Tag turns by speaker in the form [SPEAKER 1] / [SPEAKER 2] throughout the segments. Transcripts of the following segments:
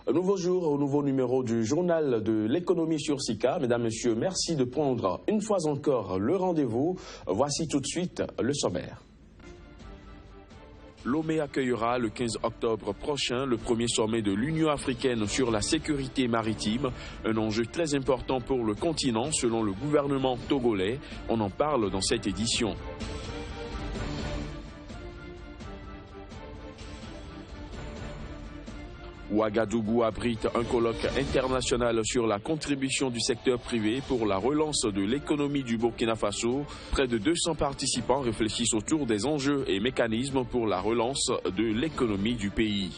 [SPEAKER 1] Un nouveau jour, un nouveau numéro du journal de l'économie sur SICA. Mesdames, Messieurs, merci de prendre une fois encore le rendez-vous. Voici tout de suite le sommaire. Lomé accueillera le 15 octobre prochain le premier sommet de l'Union africaine sur la sécurité maritime, un enjeu très important pour le continent selon le gouvernement togolais. On en parle dans cette édition. Ouagadougou abrite un colloque international sur la contribution du secteur privé pour la relance de l'économie du Burkina Faso. Près de 200 participants réfléchissent autour des enjeux et mécanismes pour la relance de l'économie du pays.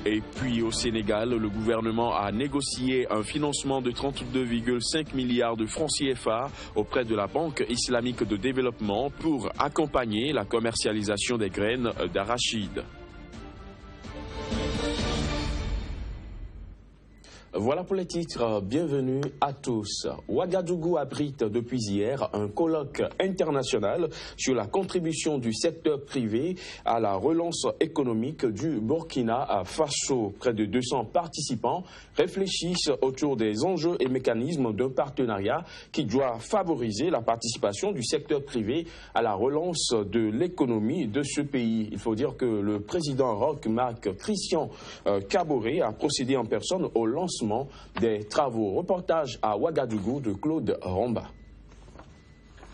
[SPEAKER 1] Et puis au Sénégal, le gouvernement a négocié un financement de 32,5 milliards de francs CFA auprès de la Banque islamique de développement pour accompagner la commercialisation des graines d'arachide. Voilà pour les titres, bienvenue à tous. Ouagadougou abrite depuis hier un colloque international sur la contribution du secteur privé à la relance économique du Burkina Faso. Près de 200 participants réfléchissent autour des enjeux et mécanismes d'un partenariat qui doit favoriser la participation du secteur privé à la relance de l'économie de ce pays. Il faut dire que le président Roch Marc Christian Kaboré a procédé en personne au lancement des travaux. Reportage à Ouagadougou de Claude Romba.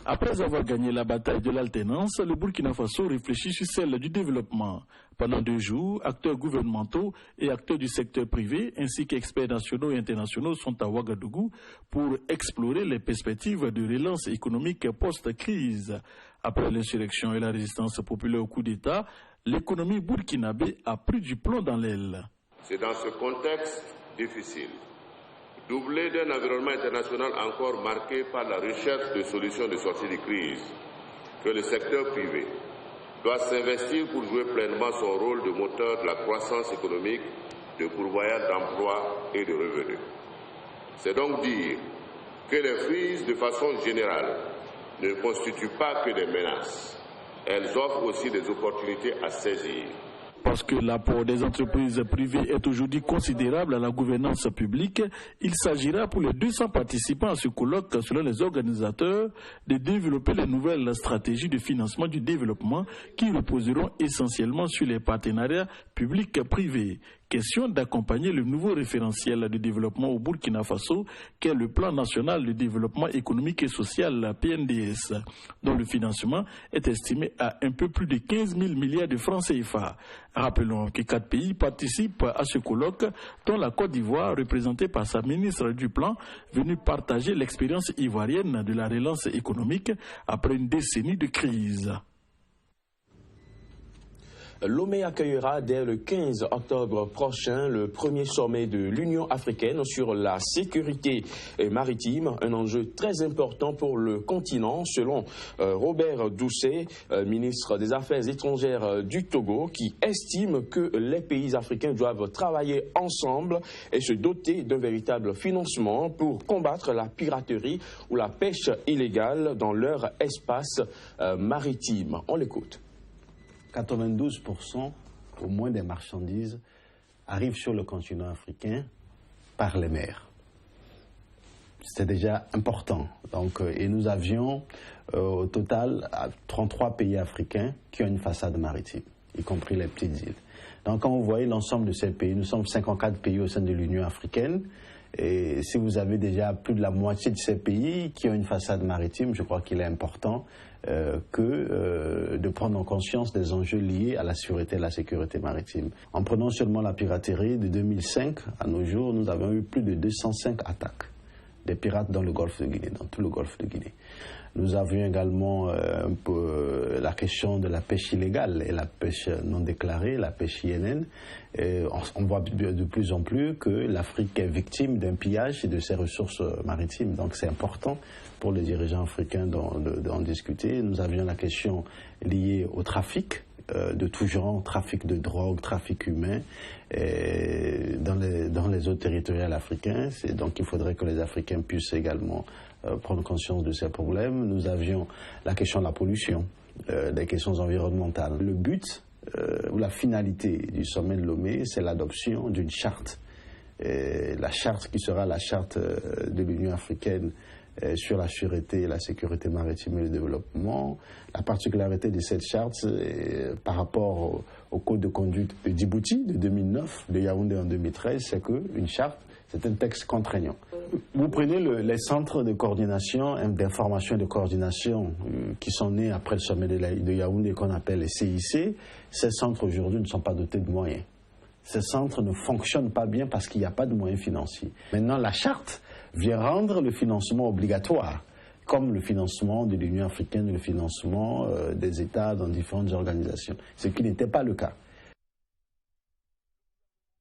[SPEAKER 2] Après avoir gagné la bataille de l'alternance, le Burkina Faso réfléchit sur celle du développement. Pendant 2 jours, acteurs gouvernementaux et acteurs du secteur privé, ainsi qu'experts nationaux et internationaux sont à Ouagadougou pour explorer les perspectives de relance économique post-crise. Après l'insurrection et la résistance populaire au coup d'État, l'économie burkinabé a pris du plomb dans l'aile.
[SPEAKER 3] C'est dans ce contexte difficile, doublé d'un environnement international encore marqué par la recherche de solutions de sortie de crise, que le secteur privé doit s'investir pour jouer pleinement son rôle de moteur de la croissance économique, de pourvoyeur d'emplois et de revenus. C'est donc dire que les crises, de façon générale, ne constituent pas que des menaces. Elles offrent aussi des opportunités à saisir.
[SPEAKER 2] Parce que l'apport des entreprises privées est aujourd'hui considérable à la gouvernance publique, il s'agira pour les 200 participants à ce colloque, selon les organisateurs, de développer les nouvelles stratégies de financement du développement qui reposeront essentiellement sur les partenariats publics-privés. Question d'accompagner le nouveau référentiel de développement au Burkina Faso, qu'est le Plan national de développement économique et social, PNDS, dont le financement est estimé à un peu plus de 15 000 milliards de francs CFA. Rappelons que 4 pays participent à ce colloque, dont la Côte d'Ivoire, représentée par sa ministre du Plan, venue partager l'expérience ivoirienne de la relance économique après une décennie de crise.
[SPEAKER 1] Lomé accueillera dès le 15 octobre prochain le premier sommet de l'Union africaine sur la sécurité maritime, un enjeu très important pour le continent, selon Robert Doucet, ministre des Affaires étrangères du Togo, qui estime que les pays africains doivent travailler ensemble et se doter d'un véritable financement pour combattre la piraterie ou la pêche illégale dans leur espace maritime. On l'écoute.
[SPEAKER 4] 92% au moins des marchandises arrivent sur le continent africain par les mers. C'est déjà important. Donc, et nous avions au total 33 pays africains qui ont une façade maritime, y compris les petites îles. Donc quand vous voyez l'ensemble de ces pays, nous sommes 54 pays au sein de l'Union africaine. Et si vous avez déjà plus de la moitié de ces pays qui ont une façade maritime, je crois qu'il est important de prendre en conscience des enjeux liés à la sûreté et la sécurité maritime. En prenant seulement la piraterie de 2005 à nos jours, nous avons eu plus de 205 attaques des pirates dans le golfe de Guinée, dans tout le golfe de Guinée. Nous avions également un peu la question de la pêche illégale et la pêche non déclarée, la pêche INN. On voit de plus en plus que l'Afrique est victime d'un pillage de ses ressources maritimes. Donc c'est important pour les dirigeants africains d'en discuter. Nous avions la question liée au trafic de tout genre, trafic de drogue, trafic humain dans les eaux territoriales africaines. Donc il faudrait que les Africains puissent également prendre conscience de ces problèmes. Nous avions la question de la pollution. des questions environnementales. Le but ou la finalité du sommet de Lomé, c'est l'adoption d'une charte. La charte qui sera la charte de l'Union africaine sur la sûreté et la sécurité maritime et le développement. La particularité de cette charte par rapport au code de conduite de Djibouti de 2009, de Yaoundé en 2013, c'est qu'une charte, c'est un texte contraignant. Vous prenez les centres de coordination, d'information et de coordination qui sont nés après le sommet de Yaoundé qu'on appelle les CIC. Ces centres aujourd'hui ne sont pas dotés de moyens. Ces centres ne fonctionnent pas bien parce qu'il n'y a pas de moyens financiers. Maintenant, la charte vient rendre le financement obligatoire, comme le financement de l'Union africaine, le financement des États dans différentes organisations, ce qui n'était pas le cas.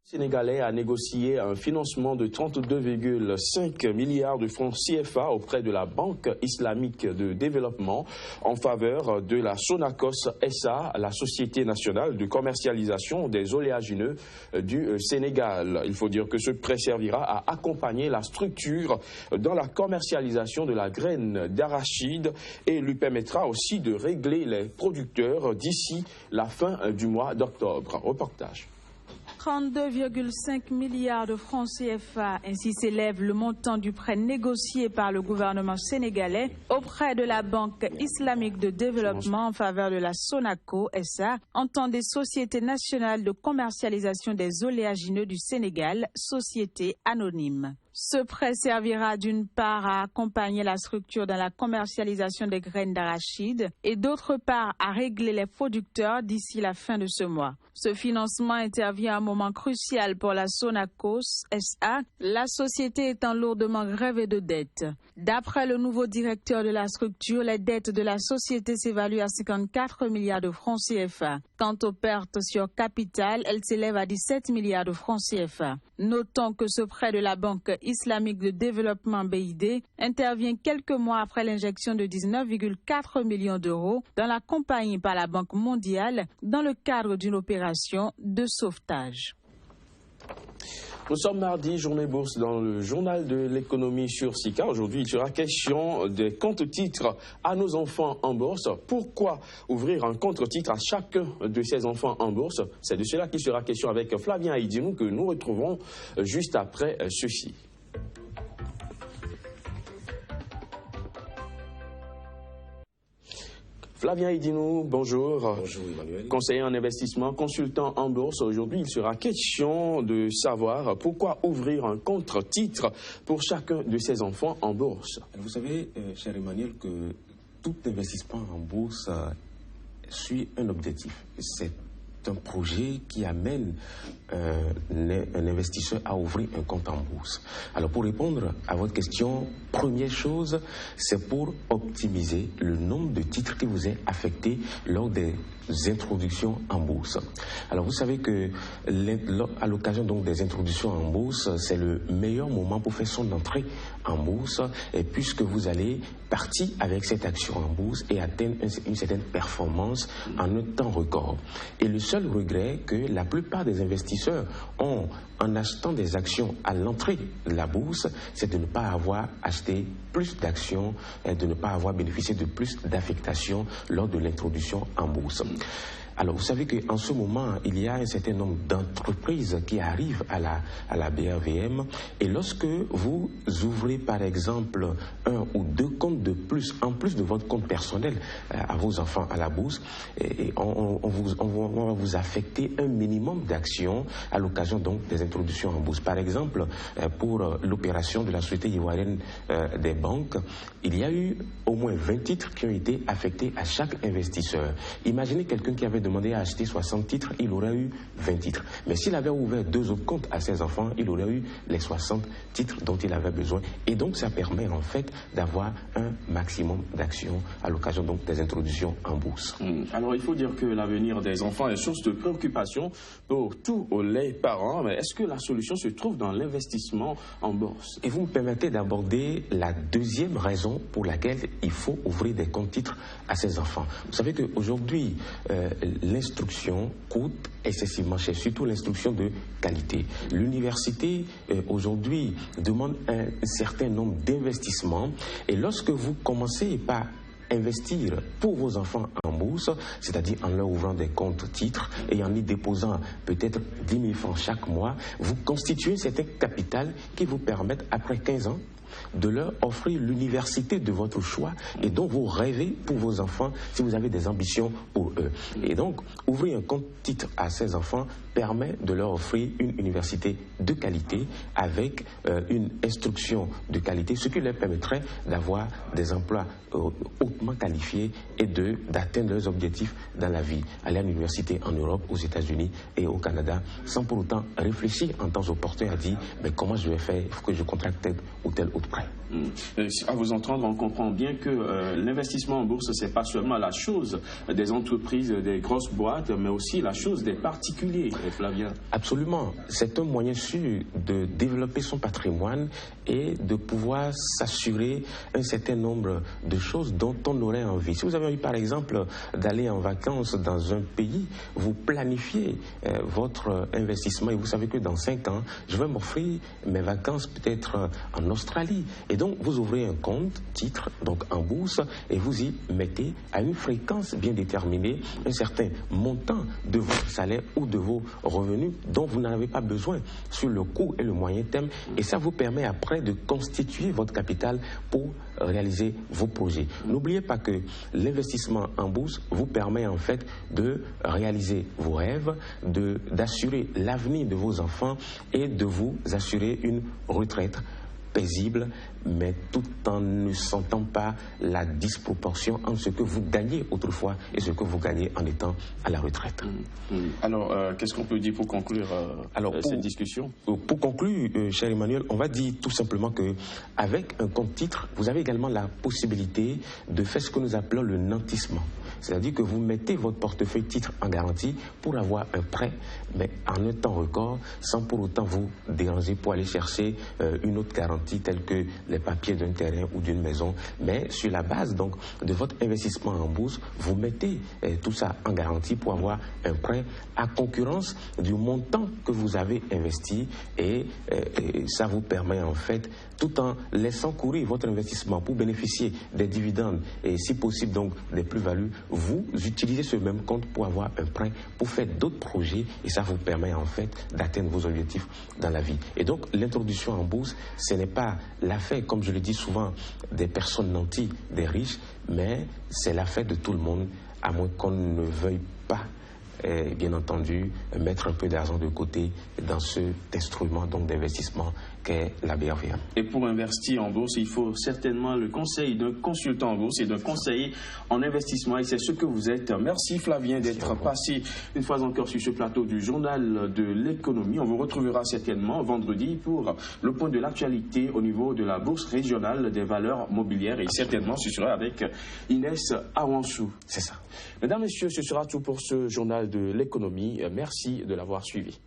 [SPEAKER 1] Le Sénégalais a négocié un financement de 32,5 milliards de francs CFA auprès de la Banque islamique de développement en faveur de la Sonacos SA, la Société nationale de commercialisation des oléagineux du Sénégal. Il faut dire que ce prêt servira à accompagner la structure dans la commercialisation de la graine d'arachide et lui permettra aussi de régler les producteurs d'ici la fin du mois d'octobre. Reportage.
[SPEAKER 5] 32,5 milliards de francs CFA, ainsi s'élève le montant du prêt négocié par le gouvernement sénégalais auprès de la Banque islamique de développement en faveur de la Sonaco SA, entendez Société nationale de commercialisation des oléagineux du Sénégal, société anonyme. Ce prêt servira d'une part à accompagner la structure dans la commercialisation des graines d'arachide et d'autre part à régler les producteurs d'ici la fin de ce mois. Ce financement intervient à un moment crucial pour la Sonacos SA, la société étant lourdement grevée de dettes. D'après le nouveau directeur de la structure, les dettes de la société s'évaluent à 54 milliards de francs CFA. Quant aux pertes sur capital, elles s'élèvent à 17 milliards de francs CFA. Notons que ce prêt de la Banque islamique de développement BID intervient quelques mois après l'injection de 19,4 millions d'euros dans la compagnie par la Banque mondiale dans le cadre d'une opération de sauvetage.
[SPEAKER 1] Nous sommes mardi, journée bourse dans le journal de l'économie sur SICA. Aujourd'hui, il sera question des comptes-titres à nos enfants en bourse. Pourquoi ouvrir un compte-titre à chacun de ces enfants en bourse? C'est de cela qu'il sera question avec Flavien Aïdinou que nous retrouvons juste après ceci. Flavien Aïdinou, bonjour.
[SPEAKER 6] Bonjour Emmanuel.
[SPEAKER 1] Conseiller en investissement, consultant en bourse. Aujourd'hui, il sera question de savoir pourquoi ouvrir un contre-titre pour chacun de ses enfants en bourse.
[SPEAKER 6] Vous savez, cher Emmanuel, que tout investissement en bourse suit un objectif. C'est un projet qui amène un investisseur à ouvrir un compte en bourse. Alors pour répondre à votre question, première chose, c'est pour optimiser le nombre de titres qui vous est affecté lors des introductions en bourse. Alors vous savez que à l'occasion donc des introductions en bourse, c'est le meilleur moment pour faire son entrée en bourse, et puisque vous allez partir avec cette action en bourse et atteindre une certaine performance en un temps record. Et le seul regret que la plupart des investisseurs ont en achetant des actions à l'entrée de la bourse, c'est de ne pas avoir acheté plus d'actions et de ne pas avoir bénéficié de plus d'affectation lors de l'introduction en bourse. Alors, vous savez qu'en ce moment, il y a un certain nombre d'entreprises qui arrivent à la BRVM, et lorsque vous ouvrez, par exemple, un ou deux comptes de plus, en plus de votre compte personnel à vos enfants à la bourse, et on va vous affecter un minimum d'actions à l'occasion donc des introductions en bourse. Par exemple, pour l'opération de la Société ivoirienne des banques, il y a eu au moins 20 titres qui ont été affectés à chaque investisseur. Imaginez quelqu'un qui avait demandé à acheter 60 titres, il aurait eu 20 titres. Mais s'il avait ouvert 2 autres comptes à ses enfants, il aurait eu les 60 titres dont il avait besoin. Et donc ça permet en fait d'avoir un maximum d'actions à l'occasion donc des introductions en bourse.
[SPEAKER 1] Alors il faut dire que l'avenir des enfants est source de préoccupation pour tous les parents, mais est-ce que la solution se trouve dans l'investissement en bourse?
[SPEAKER 6] Et vous me permettez d'aborder la deuxième raison pour laquelle il faut ouvrir des comptes titres à ses enfants. Vous savez qu'aujourd'hui, l'instruction coûte excessivement cher, surtout l'instruction de qualité. L'université, aujourd'hui, demande un certain nombre d'investissements, et lorsque vous commencez par investir pour vos enfants en bourse, c'est-à-dire en leur ouvrant des comptes titres et en y déposant peut-être 10 000 francs chaque mois, vous constituez cet capital qui vous permettent, après 15 ans, de leur offrir l'université de votre choix et dont vous rêvez pour vos enfants si vous avez des ambitions pour eux. Et donc, ouvrir un compte titre à ces enfants permet de leur offrir une université de qualité avec une instruction de qualité, ce qui leur permettrait d'avoir des emplois hautement qualifiés et d'atteindre leurs objectifs dans la vie. Aller à l'université en Europe, aux États-Unis et au Canada, sans pour autant réfléchir en temps opportun à dire mais comment je vais faire, il faut que je contracte tel ou tel autre prêt.
[SPEAKER 1] À vous entendre, on comprend bien que l'investissement en bourse, c'est pas seulement la chose des entreprises, des grosses boîtes, mais aussi la chose des particuliers, Flavien.
[SPEAKER 6] Absolument. C'est un moyen sûr de développer son patrimoine et de pouvoir s'assurer un certain nombre de choses dont on aurait envie. Si vous avez envie, par exemple, d'aller en vacances dans un pays, vous planifiez votre investissement et vous savez que dans 5 ans, je vais m'offrir mes vacances peut-être en Australie. Et donc, vous ouvrez un compte, titre, donc en bourse, et vous y mettez à une fréquence bien déterminée un certain montant de votre salaire ou de vos revenus dont vous n'avez pas besoin sur le court et le moyen terme. Et ça vous permet après de constituer votre capital pour réaliser vos projets. N'oubliez pas que l'investissement en bourse vous permet en fait de réaliser vos rêves, d'assurer l'avenir de vos enfants et de vous assurer une retraite paisible, mais tout en ne sentant pas la disproportion entre ce que vous gagnez autrefois et ce que vous gagnez en étant à la retraite.
[SPEAKER 1] Alors, qu'est-ce qu'on peut dire pour conclure cette discussion?
[SPEAKER 6] Pour conclure, cher Emmanuel, on va dire tout simplement qu'avec un compte titre, vous avez également la possibilité de faire ce que nous appelons le nantissement. C'est-à-dire que vous mettez votre portefeuille titre en garantie pour avoir un prêt, mais en un temps record, sans pour autant vous déranger pour aller chercher une autre garantie telle que les papiers d'un terrain ou d'une maison. Mais sur la base donc de votre investissement en bourse, vous mettez tout ça en garantie pour avoir un prêt à concurrence du montant que vous avez investi et ça vous permet en fait, tout en laissant courir votre investissement pour bénéficier des dividendes et si possible donc des plus-values, vous utilisez ce même compte pour avoir un prêt, pour faire d'autres projets et ça vous permet en fait d'atteindre vos objectifs dans la vie. Et donc l'introduction en bourse, ce n'est pas l'affaire, comme je le dis souvent, des personnes nanties, des riches, mais c'est l'affaire de tout le monde, à moins qu'on ne veuille pas, bien entendu, mettre un peu d'argent de côté dans cet instrument donc d'investissement qu'est la BRVA.
[SPEAKER 1] Et pour investir en bourse, il faut certainement le conseil d'un consultant en bourse et d'un conseiller en investissement et c'est ce que vous êtes. Merci Flavien d'être passé une fois encore sur ce plateau du Journal de l'économie. On vous retrouvera certainement vendredi pour le point de l'actualité au niveau de la bourse régionale des valeurs mobilières et certainement ce sera avec Inès Awansou.
[SPEAKER 6] C'est ça.
[SPEAKER 1] Mesdames, Messieurs, ce sera tout pour ce Journal de l'économie. Merci de l'avoir suivi.